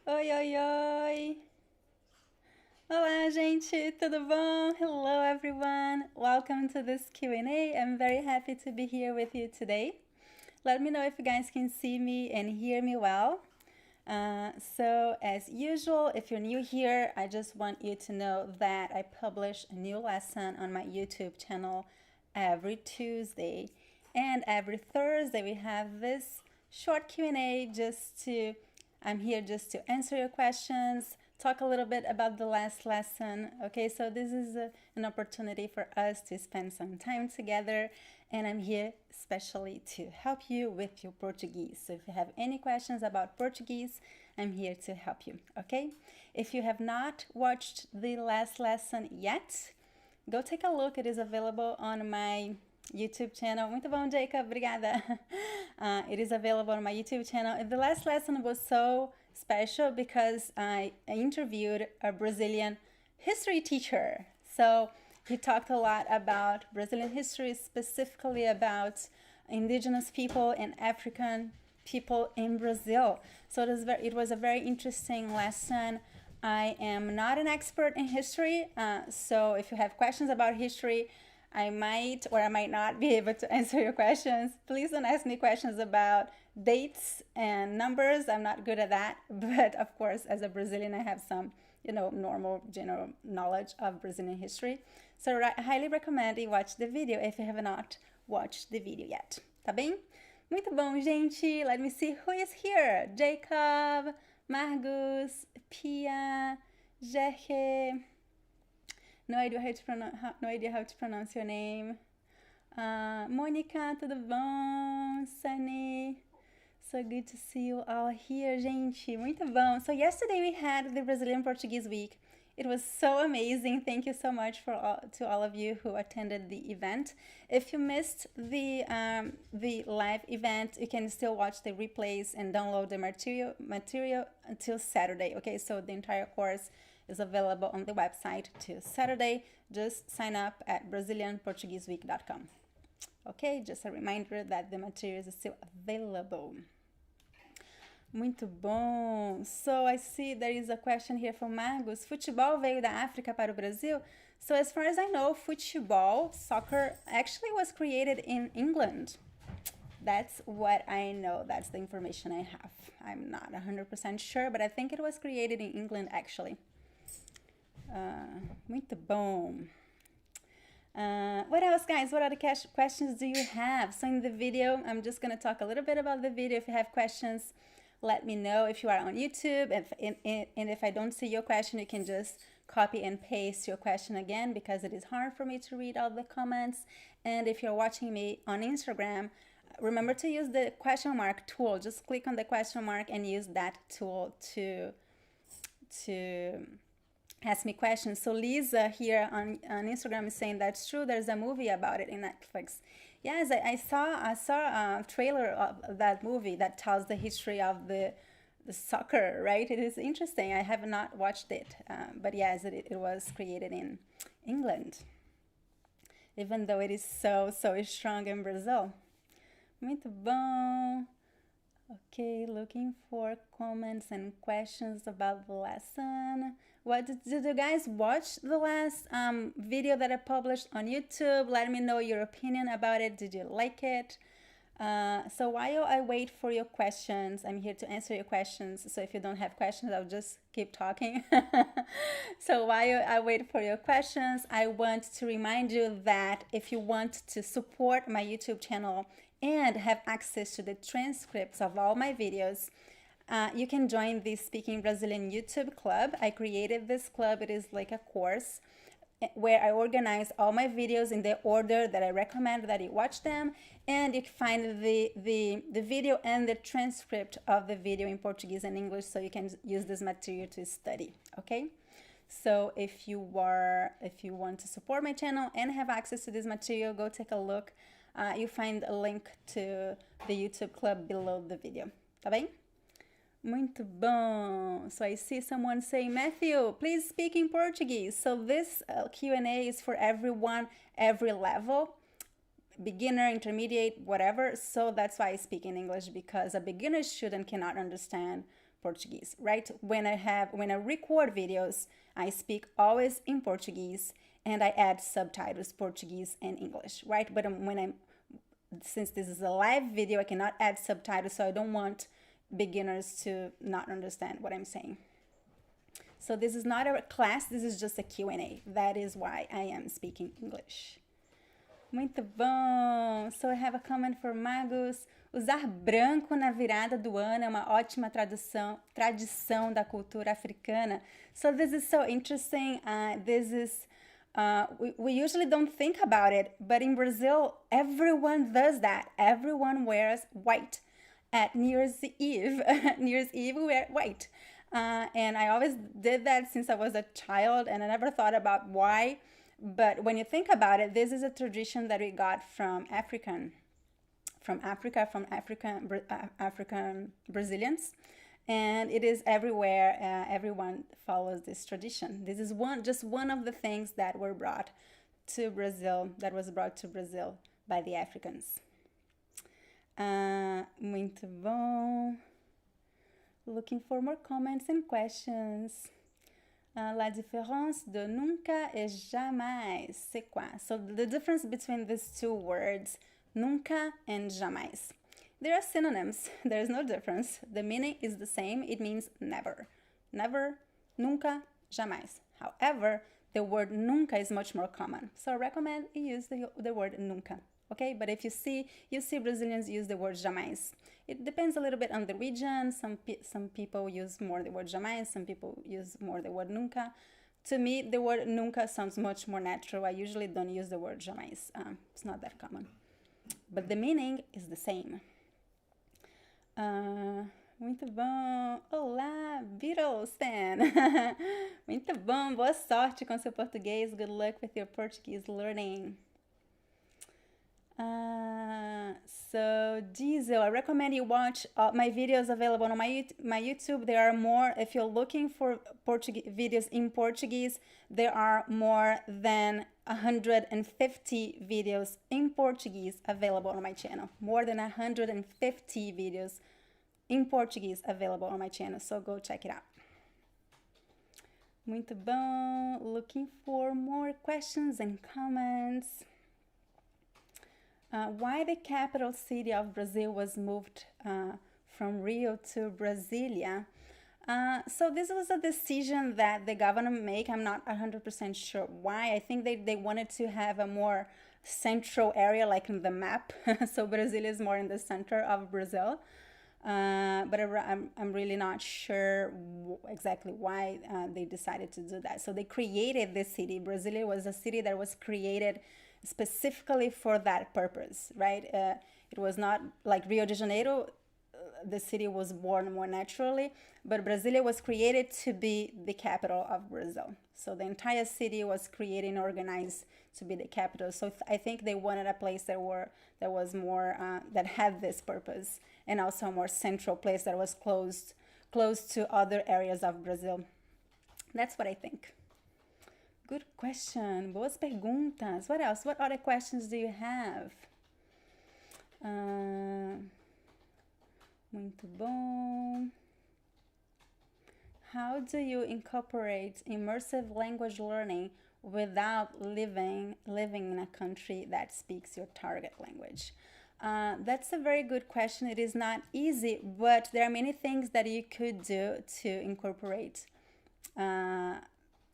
Oi, oi, oi! Olá, gente, tudo bom? Hello, everyone. Welcome to this Q&A. I'm very happy to be here with you today. Let me know if you guys can see me and hear me well. So, as usual, if you're new here, I just want you to know that I publish a new lesson on my YouTube channel every Tuesday. And every Thursday, we have this short Q&A I'm here just to answer your questions, talk a little bit about the last lesson. Okay, so this is an opportunity for us to spend some time together, and I'm here especially to help you with your Portuguese. So if you have any questions about Portuguese, I'm here to help you. Okay, if you have not watched the last lesson yet, go take a look. It is available on my YouTube channel. Muito bom, Jacob. Obrigada. It is available on my YouTube channel. And the last lesson was so special because I interviewed a Brazilian history teacher. So he talked a lot about Brazilian history, specifically about indigenous people and African people in Brazil. So it was a very interesting lesson. I am not an expert in history, so if you have questions about history, I might or I might not be able to answer your questions. Please don't ask me questions about dates and numbers. I'm not good at that. But of course, as a Brazilian, I have some, normal general knowledge of Brazilian history. So I highly recommend you watch the video if you have not watched the video yet. Tá bem? Muito bom, gente. Let me see who is here. Jacob, Margus, Pia, Jerke. No idea how to pronounce your name. Mônica, tudo bom? Sunny. So good to see you all here, gente. Muito bom. So yesterday we had the Brazilian Portuguese week. It was so amazing. Thank you so much to all of you who attended the event. If you missed the live event, you can still watch the replays and download the material until Saturday. Okay, so the entire course is available on the website till Saturday. Just sign up at BrazilianPortugueseWeek.com. Okay, just a reminder that the materials are still available. Muito bom. So I see there is a question here from Margus. Futebol veio da África para o Brasil? So as far as I know, football, soccer, actually was created in England. That's what I know. That's the information I have. I'm not 100% sure, but I think it was created in England actually. Muito bom. What else, guys? What other questions do you have? So in the video, I'm just going to talk a little bit about the video. If you have questions, let me know. If you are on YouTube, and if I don't see your question, you can just copy and paste your question again, because it is hard for me to read all the comments. And if you're watching me on Instagram, remember to use the question mark tool. Just click on the question mark and use that tool to ask me questions. So Lisa here on Instagram is saying that's true. There's a movie about it in Netflix. Yes, I saw a trailer of that movie that tells the history of the soccer, right? It is interesting. I have not watched it, but yes, it was created in England, even though it is so strong in Brazil. Muito bom. Okay, looking for comments and questions about the lesson. What did you guys watch the last video that I published on YouTube? Let me know your opinion about it. Did you like it? So while I wait for your questions, I'm here to answer your questions. So if you don't have questions, I'll just keep talking. So while I wait for your questions, I want to remind you that if you want to support my YouTube channel and have access to the transcripts of all my videos, you can join the Speaking Brazilian YouTube club. I created this club. It is like a course where I organize all my videos in the order that I recommend that you watch them, and you can find the video and the transcript of the video in Portuguese and English, so you can use this material to study. Okay, so if you want to support my channel and have access to this material, go take a look. You find a link to the YouTube club below the video. Tá bem? Muito bom. So I see someone saying, Matthew, please speak in Portuguese. So this Q&A is for everyone, every level, beginner, intermediate, whatever. So that's why I speak in English, because a beginner student cannot understand Portuguese, right? When I record videos, I speak always in Portuguese and I add subtitles, Portuguese and English, right? But since this is a live video, I cannot add subtitles, so I don't want beginners to not understand what I'm saying. So this is not a class, this is just a Q&A. That is why I am speaking English. Muito bom! So I have a comment for Magus. Usar branco na virada do ano é uma ótima tradição da cultura africana. So this is so interesting. We usually don't think about it, but in Brazil, everyone does that. Everyone wears white. At New Year's Eve, we wear white. And I always did that since I was a child, and I never thought about why. But when you think about it, this is a tradition that we got from African Brazilians, and it is everywhere. Everyone follows this tradition. This is just one of the things that were brought to Brazil, by the Africans. Muito bom. Looking for more comments and questions. La différence de nunca et jamais, c'est quoi? So the difference between these two words, nunca and jamais. They are synonyms. There is no difference. The meaning is the same. It means never. Never, nunca, jamais. However, the word nunca is much more common. So I recommend you use the word nunca. Okay, but if you see Brazilians use the word jamais. It depends a little bit on the region. Some people use more the word jamais, some people use more the word nunca. To me, the word nunca sounds much more natural. I usually don't use the word jamais. It's not that common. But the meaning is the same. Muito bom! Olá, Beatles fan! Muito bom! Boa sorte com seu português. Good luck with your Portuguese learning. So Diesel, I recommend you watch my videos available on my YouTube. There are more. If you're looking for videos in Portuguese, there are more than 150 videos in Portuguese available on my channel. More than 150 videos in Portuguese available on my channel. So go check it out. Muito bom. Looking for more questions and comments. Why the capital city of Brazil was moved from Rio to Brasilia. So this was a decision that the government made. I'm not 100% sure why. I think they wanted to have a more central area, like in the map. So Brasilia is more in the center of Brazil. But I'm really not sure exactly why they decided to do that. So they created this city. Brasilia was a city that was created specifically for that purpose, right? It was not like Rio de Janeiro. The city was born more naturally, but Brasilia was created to be the capital of Brazil. So the entire city was created and organized to be the capital. So I think they wanted a place that was more that had this purpose, and also a more central place that was close to other areas of Brazil. That's what I think. Good question. Boas perguntas. What else? What other questions do you have? Muito bom. How do you incorporate immersive language learning without living in a country that speaks your target language? That's a very good question. It is not easy, but there are many things that you could do to incorporate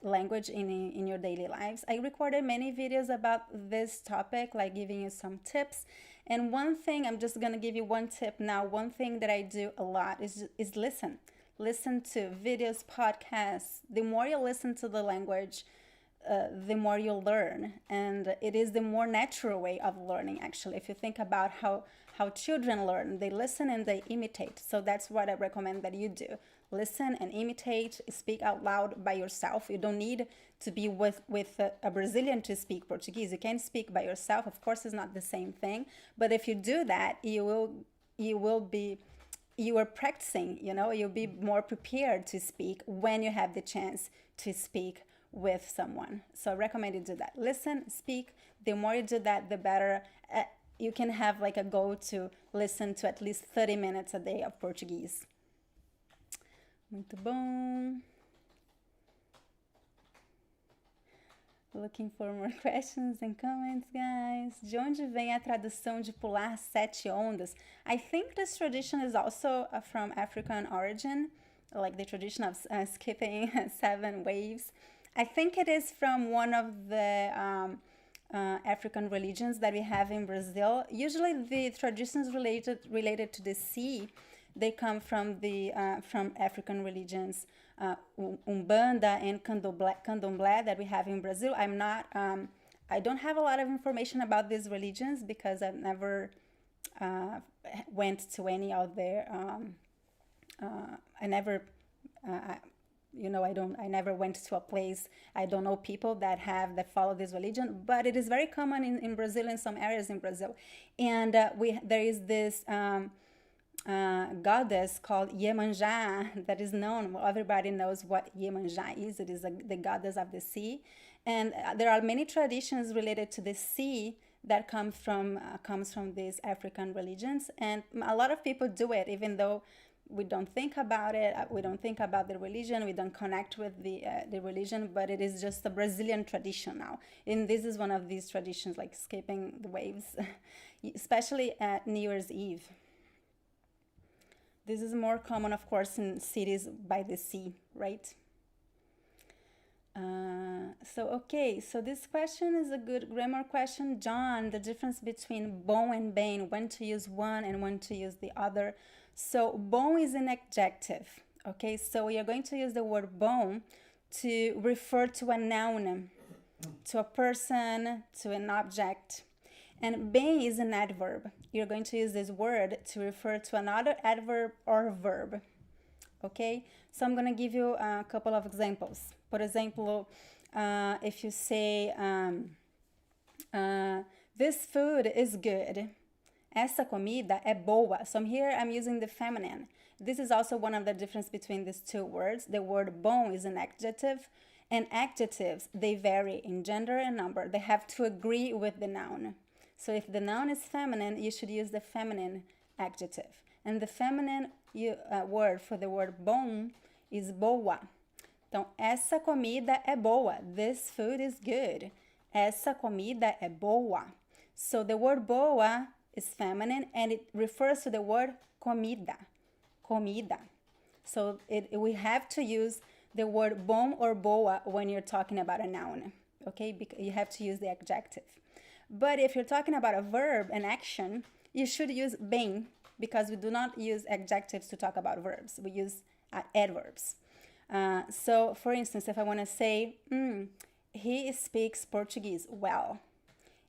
language in your daily lives. I recorded many videos about this topic, like giving you some tips. And one thing, I'm just gonna give you one tip now. One thing that I do a lot is listen. Listen to videos, podcasts. The more you listen to the language, the more you'll learn. And it is the more natural way of learning, actually. If you think about how children learn, they listen and they imitate. So that's what I recommend that you do. Listen and imitate, speak out loud by yourself. You don't need to be with a Brazilian to speak Portuguese. You can speak by yourself. Of course, it's not the same thing. But if you do that, you are practicing, you'll be more prepared to speak when you have the chance to speak with someone. So I recommend you do that. Listen, speak. The more you do that, the better. You can have like a goal to listen to at least 30 minutes a day of Portuguese. Muito bom. Looking for more questions and comments, guys. De onde vem a tradução de pular 7 ondas? I think this tradition is also from African origin, like the tradition of skipping 7 waves. I think it is from one of the African religions that we have in Brazil. Usually the traditions related to the sea, they come from the from African religions. Umbanda and Candomblé that we have in Brazil. I don't have a lot of information about these religions because I've never went to any of their. I never went to a place. I don't know people that follow this religion, but it is very common in Brazil, in some areas in Brazil, and there is this. Goddess called Iemanjá that is known. Well, everybody knows what Iemanjá is. It is the goddess of the sea, and there are many traditions related to the sea that comes from these African religions, and a lot of people do it, even though we don't think about it. We don't think about the religion. We don't connect with the religion, but it is just a Brazilian tradition now, and this is one of these traditions, like skipping the waves, especially at New Year's Eve. This is more common, of course, in cities by the sea, right? So this question is a good grammar question. John, the difference between bom and bane, when to use one and when to use the other. So bom is an adjective, okay? So we are going to use the word bom to refer to a noun, to a person, to an object. And bem is an adverb. You're going to use this word to refer to another adverb or verb. Okay? So I'm going to give you a couple of examples. For example, if you say, this food is good. Essa comida é boa. So here I'm using the feminine. This is also one of the differences between these two words. The word bom is an adjective, and adjectives, they vary in gender and number. They have to agree with the noun. So if the noun is feminine, you should use the feminine adjective. And the feminine word for the word bom is boa. Então, essa comida é boa. This food is good. Essa comida é boa. So the word boa is feminine and it refers to the word comida. Comida. So we have to use the word bom or boa when you're talking about a noun. Okay? Because you have to use the adjective. But if you're talking about a verb, an action, you should use bem because we do not use adjectives to talk about verbs. We use adverbs. So, for instance, if I want to say, he speaks Portuguese well.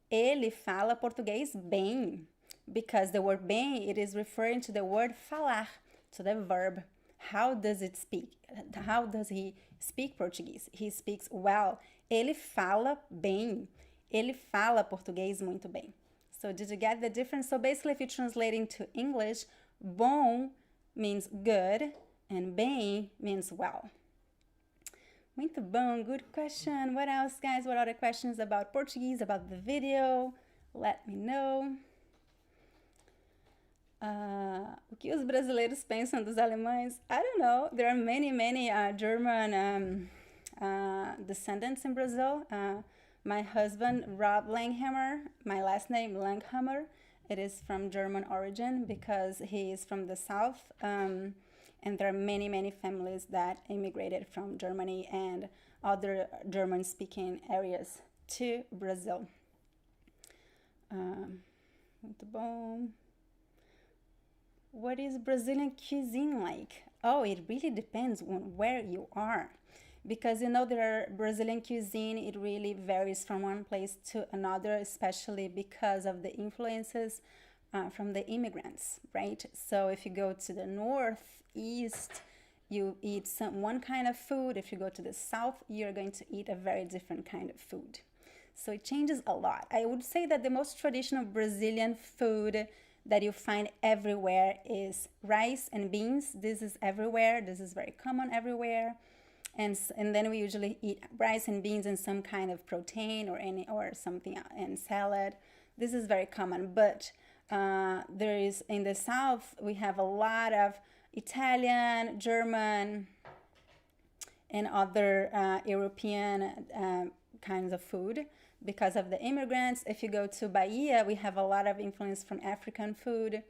Ele fala português bem. Because the word bem, it is referring to the word falar, to the verb. How does it speak? How does he speak Portuguese? He speaks well. Ele fala bem. Ele fala português muito bem. So did you get the difference? So basically, if you translate into English, bom means good and bem means well. Muito bom, good question. What else, guys? What other questions about Portuguese, about the video? Let me know. O que os brasileiros pensam dos alemães? I don't know. There are many German descendants in Brazil. My husband, Rob Langhammer, my last name, Langhammer, it is from German origin because he is from the south. And there are many families that immigrated from Germany and other German-speaking areas to Brazil. Muito bom. What is Brazilian cuisine like? Oh, it really depends on where you are. Because, there are Brazilian cuisine, it really varies from one place to another, especially because of the influences from the immigrants, right? So if you go to the northeast, you eat one kind of food. If you go to the south, you're going to eat a very different kind of food. So it changes a lot. I would say that the most traditional Brazilian food that you find everywhere is rice and beans. This is everywhere. This is very common everywhere. And then we usually eat rice and beans and some kind of protein or something and salad. This is very common. But there is, in the south, we have a lot of Italian, German, and other European kinds of food because of the immigrants. If you go to Bahia, we have a lot of influence from African food.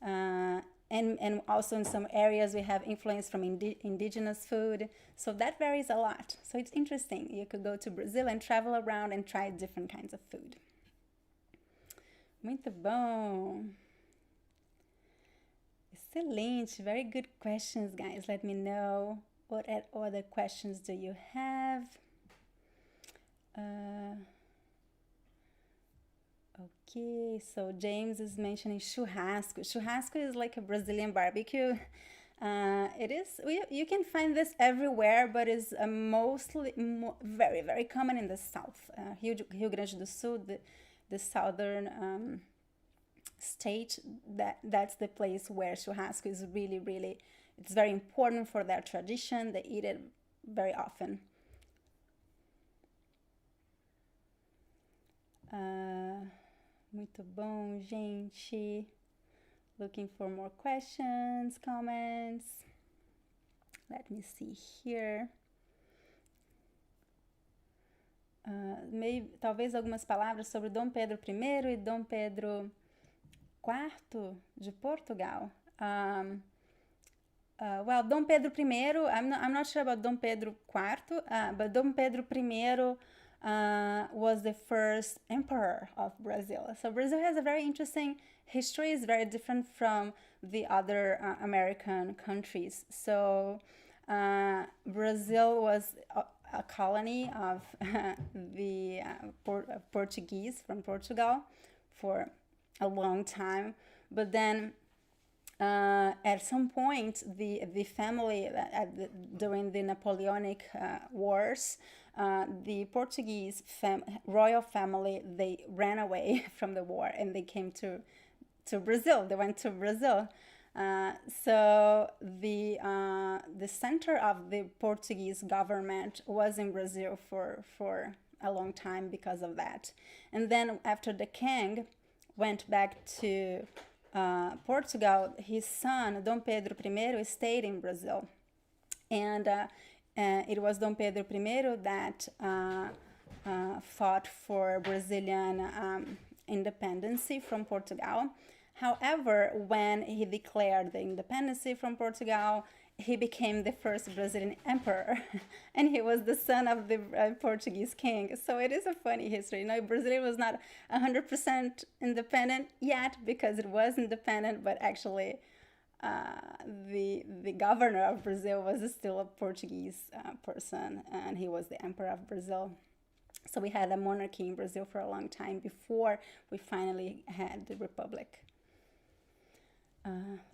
And also in some areas we have influence from indigenous food. So that varies a lot. So it's interesting. You could go to Brazil and travel around and try different kinds of food. Muito bom. Excelente. Very good questions, guys. Let me know what other questions do you have. Okay, so James is mentioning churrasco. Churrasco is like a Brazilian barbecue. It is, you can find this everywhere, but is mostly very, very common in the south. Rio Grande do Sul, the southern state, that's the place where churrasco is really, really, it's very important for their tradition. They eat it very often. Muito bom, gente. Looking for more questions, comments. Let me see here. Talvez algumas palavras sobre Dom Pedro I e Dom Pedro IV de Portugal. Well, Dom Pedro I, I'm not sure about Dom Pedro IV, but Dom Pedro I was the first emperor of Brazil. So Brazil has a very interesting history. It's very different from the other American countries. So Brazil was a colony of the Portuguese from Portugal for a long time. But then at some point, the family, during the Napoleonic Wars, the Portuguese royal family, they ran away from the war and they came to Brazil. They went to Brazil. So the center of the Portuguese government was in Brazil for a long time because of that. And then after the king went back to Portugal, his son, Dom Pedro I, stayed in Brazil. And it was Dom Pedro I that fought for Brazilian independence from Portugal. However, when he declared the independence from Portugal, he became the first Brazilian emperor, and he was the son of the Portuguese king. So it is a funny history. You know, Brazil was not 100% independent yet because it was independent, but actually the governor of Brazil was still a Portuguese person, and he was the emperor of Brazil. So we had a monarchy in Brazil for a long time before we finally had the republic.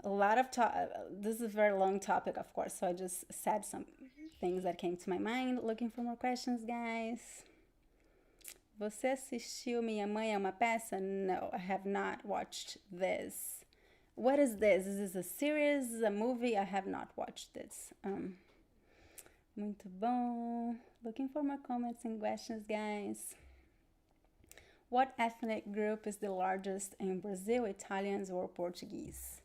A lot of this is a very long topic, of course, so I just said some things that came to my mind. Looking for more questions, guys. Você assistiu Minha Mãe é uma Peça? No, I have not watched this. What is this? Is this a series, a movie? I have not watched this. Muito bom. Looking for more comments and questions, guys. What ethnic group is the largest in Brazil, Italians or Portuguese?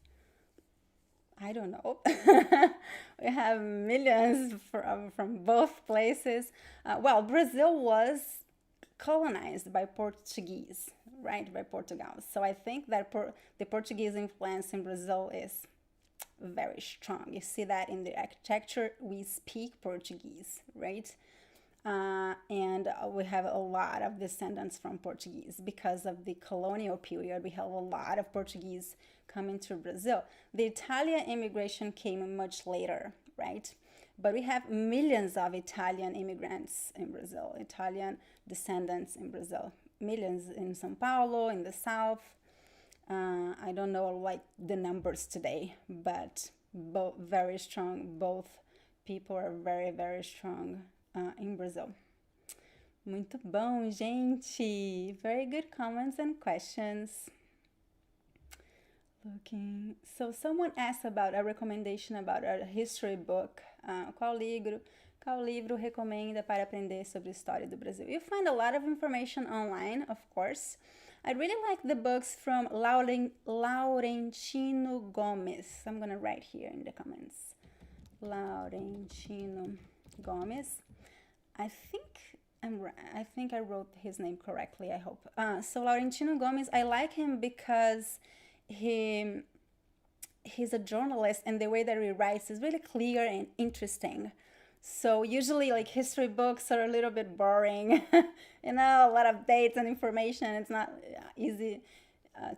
I don't know. We have millions from both places. Well, Brazil was colonized by Portuguese, right, by Portugal. So I think that the Portuguese influence in Brazil is very strong. You see that in the architecture. We speak Portuguese, right? And we have a lot of descendants from Portuguese because of the colonial period. We have a lot of Portuguese coming to Brazil. The Italian immigration came much later, right? But we have millions of Italian immigrants in Brazil, Italian descendants in Brazil, millions in São Paulo, in the south. I don't know like the numbers today, but very strong. Both people are very, very strong in Brazil. Muito bom, gente. Very good comments and questions. Looking. So someone asked about a recommendation about a history book. Qual livro recomenda para aprender sobre a história do Brasil? You find a lot of information online, of course. I really like the books from Laurentino Gomes. I'm gonna write here in the comments. Laurentino Gomes. I think I wrote his name correctly, I hope. So Laurentino Gomes, I like him because he's a journalist, and the way that he writes is really clear and interesting. So usually like history books are a little bit boring, a lot of dates and information. It's not easy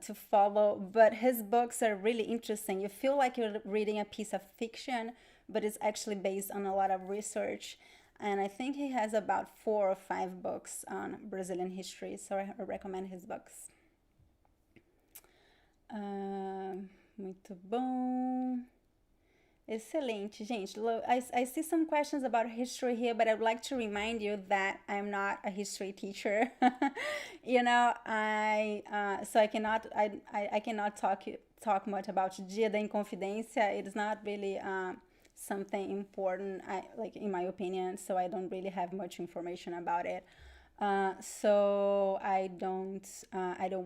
to follow, but his books are really interesting. You feel like you're reading a piece of fiction, but it's actually based on a lot of research. And I think he has about 4 or 5 books on Brazilian history, so I recommend his books. Muito bom. Excelente, gente. I see some questions about history here, but I would like to remind you that I'm not a history teacher. So I cannot talk much about Dia da Inconfidência. It is not really something important, in my opinion, so I don't really have much information about it. So I don't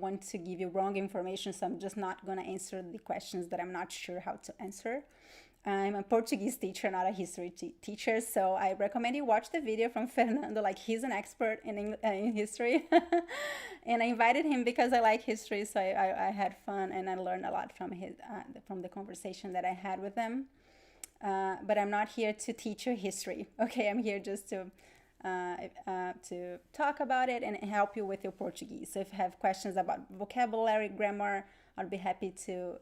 want to give you wrong information, so I'm just not gonna answer the questions that I'm not sure how to answer. I'm a Portuguese teacher, not a history teacher, so I recommend you watch the video from Fernando. Like, he's an expert in history. And I invited him because I like history, so I had fun and I learned a lot from the conversation that I had with him. But I'm not here to teach you history, okay? I'm here just to talk about it and help you with your Portuguese. So if you have questions about vocabulary, grammar, I'll be happy to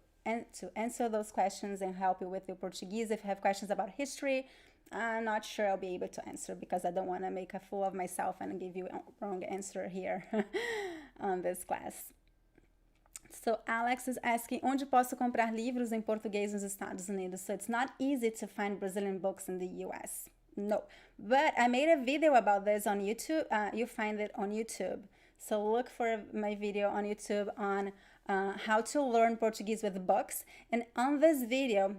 answer those questions and help you with your Portuguese. If you have questions about history, I'm not sure I'll be able to answer because I don't want to make a fool of myself and give you a wrong answer here on this class. So Alex is asking, onde posso comprar livros em português nos Estados Unidos? So it's not easy to find Brazilian books in the US. No, but I made a video about this on YouTube. You find it on YouTube. So look for my video on YouTube on how to learn Portuguese with books. And in this video,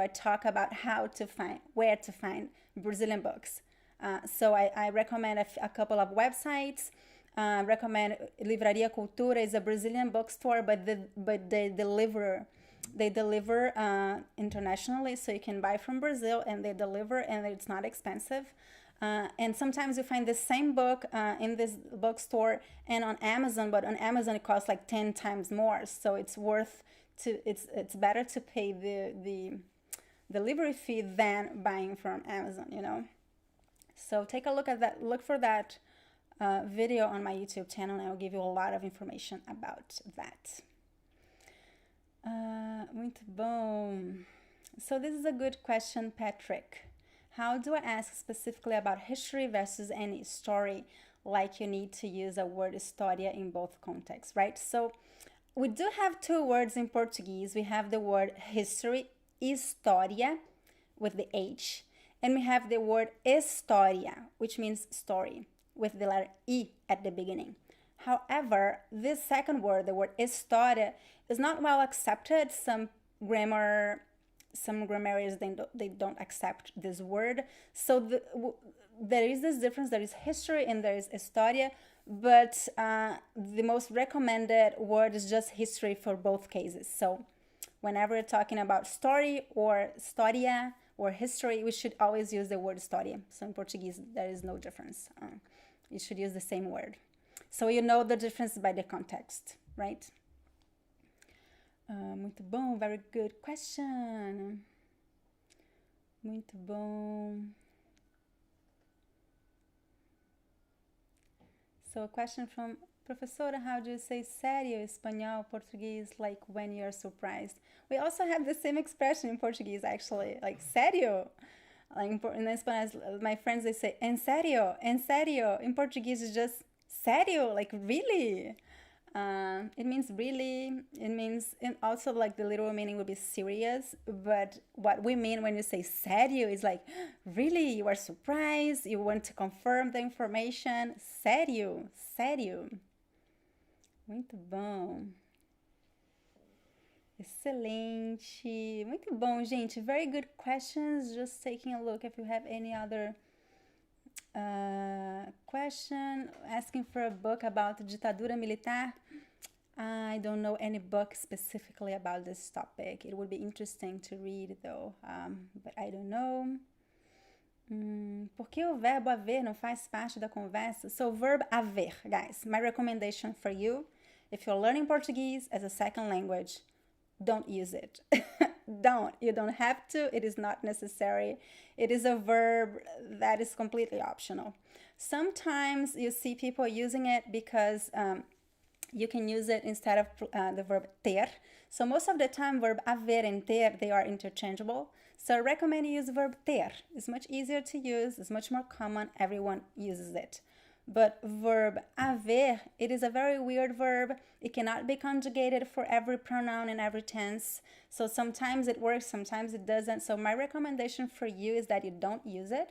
I talk about where to find Brazilian books. So I recommend a couple of websites. Recommend Livraria Cultura is a Brazilian bookstore, but they deliver internationally, so you can buy from Brazil and they deliver, and it's not expensive. And sometimes you find the same book in this bookstore and on Amazon, but on Amazon it costs like 10 times more. So it's better to pay the delivery fee than buying from Amazon, So take a look at that. Look for that video on my YouTube channel, and I'll give you a lot of information about that. Muito bom. So this is a good question, Patrick. How do I ask specifically about history versus any story, like you need to use a word história in both contexts, right? So we do have 2 words in Portuguese. We have the word history, história, with the H, and we have the word história, which means story, with the letter I at the beginning. However, this second word, the word história, is not well accepted. Some grammarians, they don't accept this word. So there is this difference. There is history and there is história, but the most recommended word is just history for both cases. So whenever you're talking about story or história or history, we should always use the word história. So in Portuguese, there is no difference. You should use the same word. So you know the difference by the context, right? Muito bom, very good question. Muito bom. So a question from Professora, how do you say sério, espanhol, Portuguese, like when you're surprised? We also have the same expression in Portuguese, actually, like sério. Like in Spanish, my friends, they say en serio, en serio. In Portuguese, it's just sério, like really. It means really. It means, and also like the literal meaning would be serious. But what we mean when you say sério is like, really, you are surprised, you want to confirm the information. Sério, sério. Muito bom. Excelente. Muito bom, gente. Very good questions. Just taking a look if you have any other Question asking for a book about ditadura militar. I don't know any book specifically about this topic. It would be interesting to read though, but I don't know. Por que o verbo haver não faz parte da conversa? So verb haver, guys, my recommendation for you, if you're learning Portuguese as a second language, don't use it. You don't have to. It is not necessary. It is a verb that is completely optional. Sometimes you see people using it because you can use it instead of the verb ter. So most of the time, verb haver and ter, they are interchangeable. So I recommend you use verb ter. It's much easier to use. It's much more common. Everyone uses it. But verb haver, it is a very weird verb. It cannot be conjugated for every pronoun in every tense. So sometimes it works, sometimes it doesn't. So my recommendation for you is that you don't use it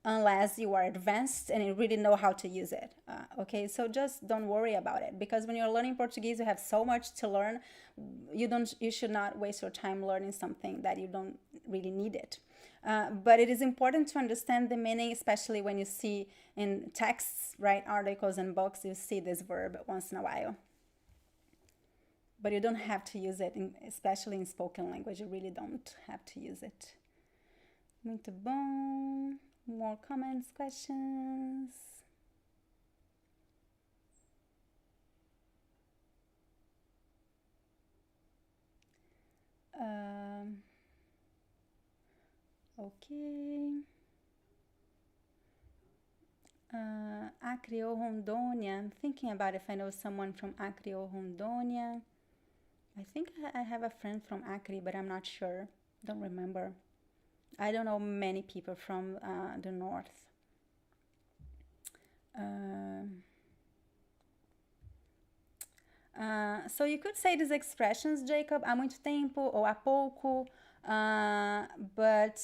unless you are advanced and you really know how to use it. Okay, so just don't worry about it, because when you're learning Portuguese, you have so much to learn. You should not waste your time learning something that you don't really need it. But it is important to understand the meaning, especially when you see in texts, right, articles and books, you see this verb once in a while. But you don't have to use it, especially in spoken language. You really don't have to use it. Muito bom. More comments, questions? Okay. Acre or Rondônia. I'm thinking about if I know someone from Acre or Rondônia. I think I have a friend from Acre, but I'm not sure. Don't remember. I don't know many people from the north. So you could say these expressions, Jacob, há muito tempo or há pouco, but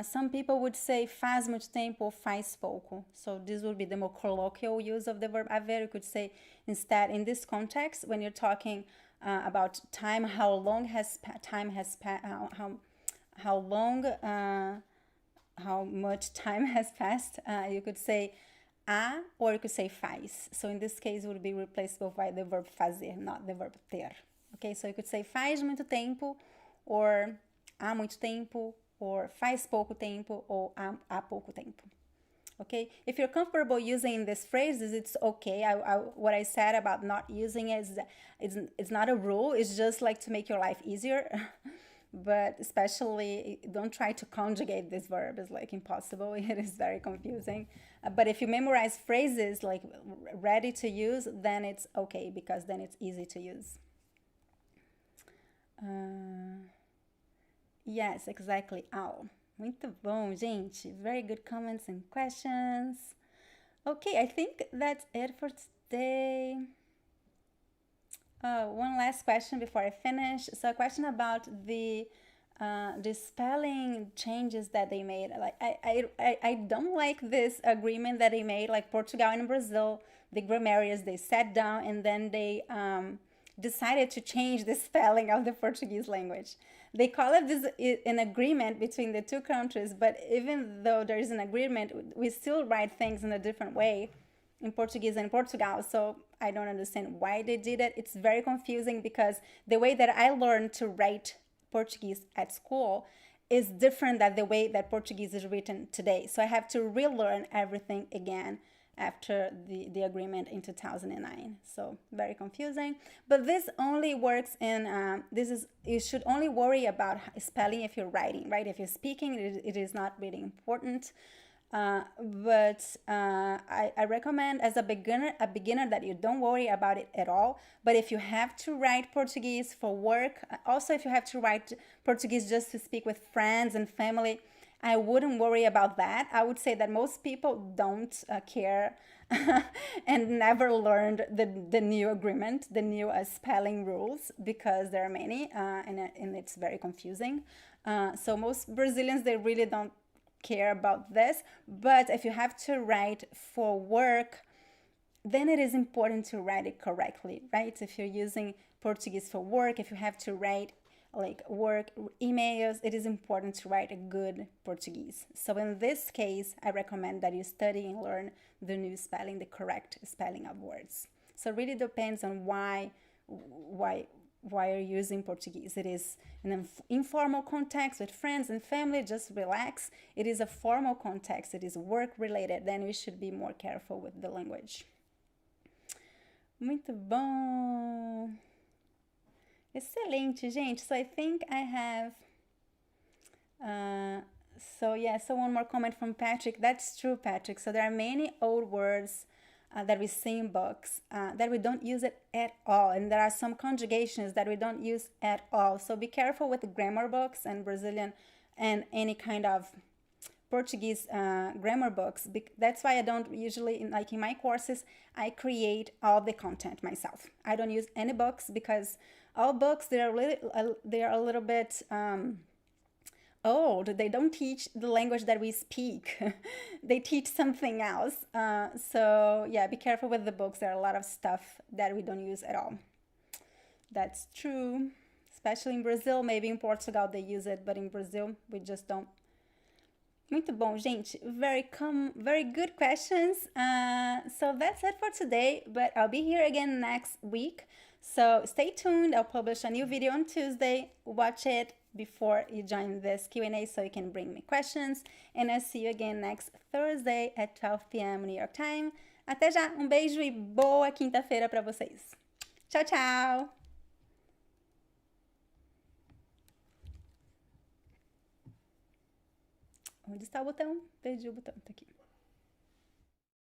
some people would say faz muito tempo or faz pouco. So this would be the more colloquial use of the verb haver. You could say instead, in this context, when you're talking about time, how long has time has passed, how much time has passed, you could say há, or you could say faz. So in this case, it would be replaceable by the verb fazer, not the verb ter. Okay, so you could say faz muito tempo, or há muito tempo, or faz pouco tempo, or há pouco tempo. Okay, if you're comfortable using these phrases, it's okay. What I said about not using it is it's not a rule. It's just like to make your life easier. But especially don't try to conjugate this verb. It's like impossible. It is very confusing. But if you memorize phrases like ready to use, then it's okay, because then it's easy to use. Yes, exactly. Ao. Muito bom, gente. Very good comments and questions. Okay, I think that's it for today. One last question before I finish. So a question about the spelling changes that they made. Like I don't like this agreement that they made. Like Portugal and Brazil, the grammarians, they sat down and then they decided to change the spelling of the Portuguese language. They call it this an agreement between the two countries, but even though there is an agreement, we still write things in a different way in Portuguese and Portugal. So I don't understand why they did it. It's very confusing, because the way that I learned to write Portuguese at school is different than the way that Portuguese is written today. So I have to relearn everything again after the agreement in 2009. So very confusing. But this only works in, you should only worry about spelling if you're writing, right? If you're speaking, it is not really important. But I recommend as a beginner that you don't worry about it at all. But if you have to write Portuguese for work, also if you have to write Portuguese just to speak with friends and family, I wouldn't worry about that. I would say that most people don't care and never learned the new agreement, the new spelling rules, because there are many and it's very confusing. So most Brazilians, they really don't care about this. But if you have to write for work, then it is important to write it correctly, right? If you're using Portuguese for work, if you have to write like work emails, it is important to write a good Portuguese. So in this case, I recommend that you study and learn the new spelling, the correct spelling of words. So it really depends on why you're using Portuguese. It is an informal context with friends and family, just relax. It is a formal context, it is work related, then we should be more careful with the language. Muito bom! Excelente, gente. So I think I have... so one more comment from Patrick. That's true, Patrick. So there are many old words that we see in books that we don't use it at all. And there are some conjugations that we don't use at all. So be careful with the grammar books and Brazilian and any kind of Portuguese grammar books. That's why I don't usually, in my courses, I create all the content myself. I don't use any books because all books, they are a little bit old. They don't teach the language that we speak. They teach something else. So yeah, be careful with the books. There are a lot of stuff that we don't use at all. That's true, especially in Brazil. Maybe in Portugal they use it, but in Brazil we just don't. Muito bom, gente. Very good questions. So that's it for today, but I'll be here again next week. So stay tuned. I'll publish a new video on Tuesday. Watch it before you join this Q&A so you can bring me questions. And I'll see you again next Thursday at 12 p.m. New York time. Até já. Beijo e boa quinta-feira para vocês. Tchau, tchau. Onde está o botão? Perdi o botão. Tá aqui.